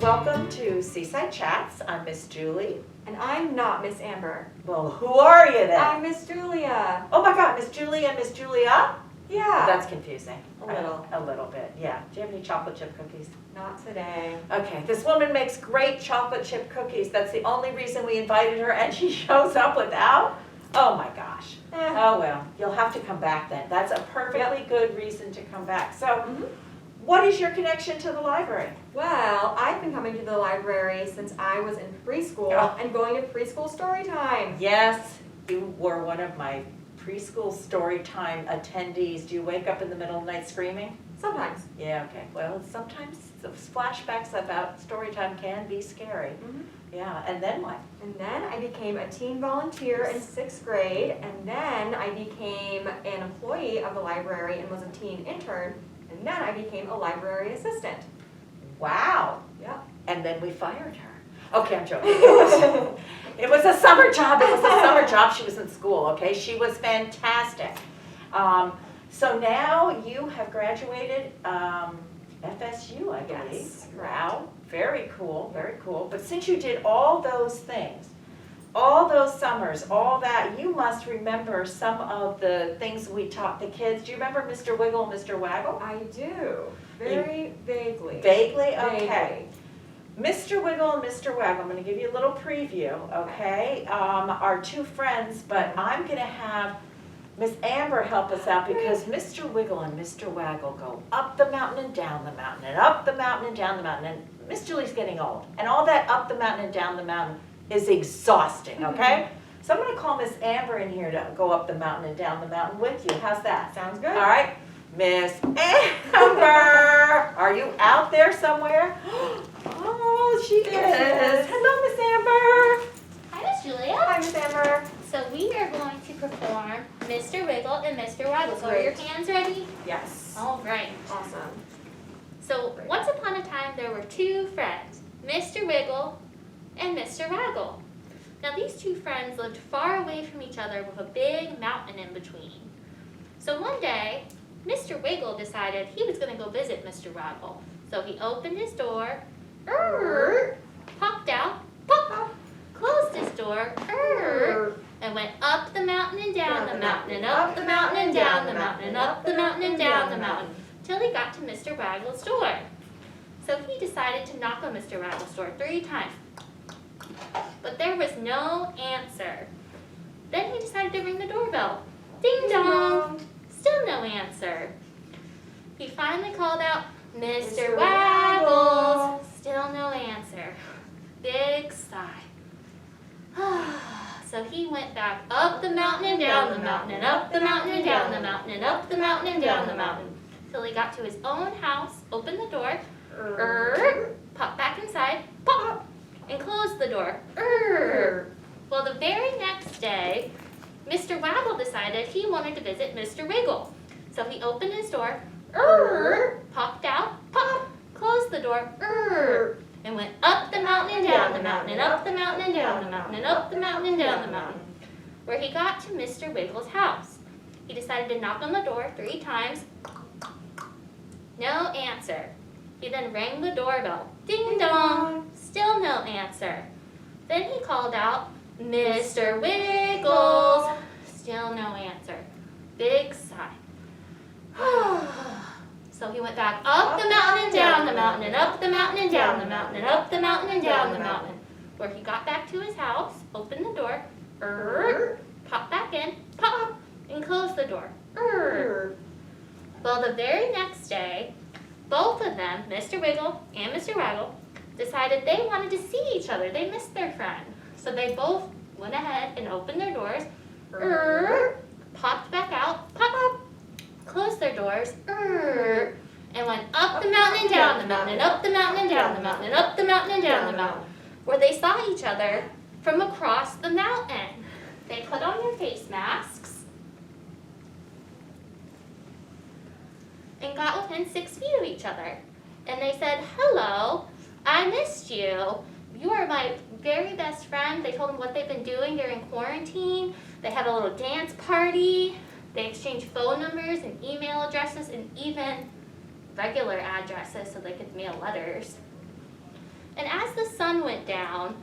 Welcome to Seaside Chats. I'm Miss Julie. And I'm not Miss Amber. Well, who are you then? I'm Miss Julia. Oh my God, Miss Julie and Miss Julia? Yeah. That's confusing. A little. A little bit, yeah. Do you have any chocolate chip cookies? Not today. Okay, this woman makes great chocolate chip cookies. That's the only reason we invited her, and she shows up without? Oh my gosh. Oh well, you'll have to come back then. That's a perfectly good reason to come back. So, what is your connection to the library? Well, I've been coming to the library since I was in preschool and going to preschool story time. Yes, you were one of my preschool story time attendees. Do you wake up in the middle of the night screaming? Sometimes. Yeah, okay. Well, sometimes the flashbacks about story time can be scary. Yeah, and then what? And then I became a teen volunteer in 6th grade, and then I became an employee of the library and was a teen intern, and then I became a library assistant. Wow. Yep. And then we fired her. Okay, I'm joking. It was a summer job. It was a summer job. She was in school, okay? She was fantastic. So now you have graduated FSU, I believe. Yes. Wow. Very cool, very cool. But since you did all those things, all those summers, all that, you must remember some of the things we taught the kids. Do you remember Mr. Wiggle and Mr. Waggle? I do. Very vaguely. Vaguely? Okay. Vaguely. Mr. Wiggle and Mr. Waggle, I'm going to give you a little preview, okay? Are two friends, but I'm going to have Miss Amber help us out because Mr. Wiggle and Mr. Waggle go up the mountain and down the mountain and up the mountain and down the mountain. And Miss Julie's getting old, and all that up the mountain and down the mountain is exhausting, okay? So I'm going to call Miss Amber in here to go up the mountain and down the mountain with you. How's that? Sounds good. All right. Miss Amber, are you out there somewhere? Oh, she is. Hello, Miss Amber. Hi, Miss Julia. Hi, Miss Amber. So we are going to perform Mr. Wiggle and Mr. Waggle. So are your hands ready? Yes. All right. Awesome. So once upon a time, there were two friends, Mr. Wiggle and Mr. Waggle. Now these two friends lived far away from each other with a big mountain in between. So one day, Mr. Wiggle decided he was going to go visit Mr. Waggle. So he opened his door, popped out, pop, closed his door, and went up the mountain and down the mountain and up the mountain and down the mountain and up the mountain and down the mountain till he got to Mr. Waggle's door. So he decided to knock on Mr. Waggle's door 3 times. But there was no answer. Then he decided to ring the doorbell. Ding dong! Still no answer. He finally called out, Mr. Waggles! Still no answer. Big sigh. So he went back up the mountain and down the mountain and up the mountain and down the mountain and up the mountain and down the mountain till he got to his own house, opened the door, popped back inside, pop, and closed the door. Well, the very next day, Mr. Waggle decided he wanted to visit Mr. Wiggle. So he opened his door, popped out, pop, closed the door, and went up the mountain and down the mountain and up the mountain and down the mountain and up the mountain and down the mountain, where he got to Mr. Wiggle's house. He decided to knock on the door 3 times. No answer. He then rang the doorbell. Ding dong! Still no answer. Then he called out, Mr. Wiggles! Still no answer. Big sigh. So he went back up the mountain and down the mountain and up the mountain and down the mountain and up the mountain and down the mountain, where he got back to his house, opened the door, popped back in, pop, and closed the door. Well, the very next day, both of them, Mr. Wiggle and Mr. Waggle, decided they wanted to see each other. They missed their friend. So they both went ahead and opened their doors, popped back out, pop, closed their doors, and went up the mountain and down the mountain and up the mountain and down the mountain and up the mountain and down the mountain, where they saw each other from across the mountain. They put on their face masks and got within 6 feet of each other. And they said, hello, I missed you. You are my very best friend. They told him what they've been doing during quarantine. They had a little dance party. They exchanged phone numbers and email addresses and even regular addresses so they could mail letters. And as the sun went down,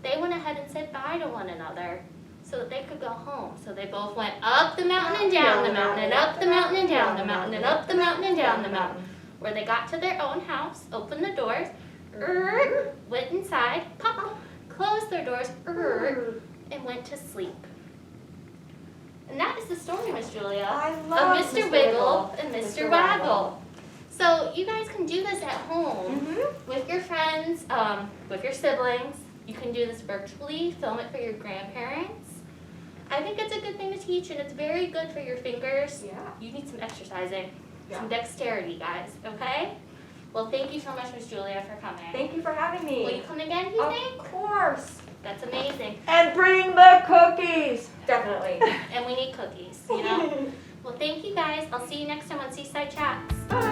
they went ahead and said bye to one another so that they could go home. So they both went up the mountain and down the mountain and up the mountain and down the mountain and up the mountain and down the mountain. Where they got to their own house, opened the doors, went inside, pop, closed their doors, and went to sleep. And that is the story, Miss Julia, I love of Mr. Mr. Wiggle and Mr. Mr. Waggle. Waggle. So you guys can do this at home Mm-hmm. with your friends, with your siblings. You can do this virtually, film it for your grandparents. I think it's a good thing to teach, and it's very good for your fingers. Yeah. You need some exercising, Yeah. some dexterity, guys, okay? Well, thank you so much, Miss Julia, for coming. Thank you for having me. Will you come again, you think? Of course. That's amazing. And bring the cookies. Definitely. And we need cookies, you know? Well, thank you guys. I'll see you next time on Seaside Chats. Bye.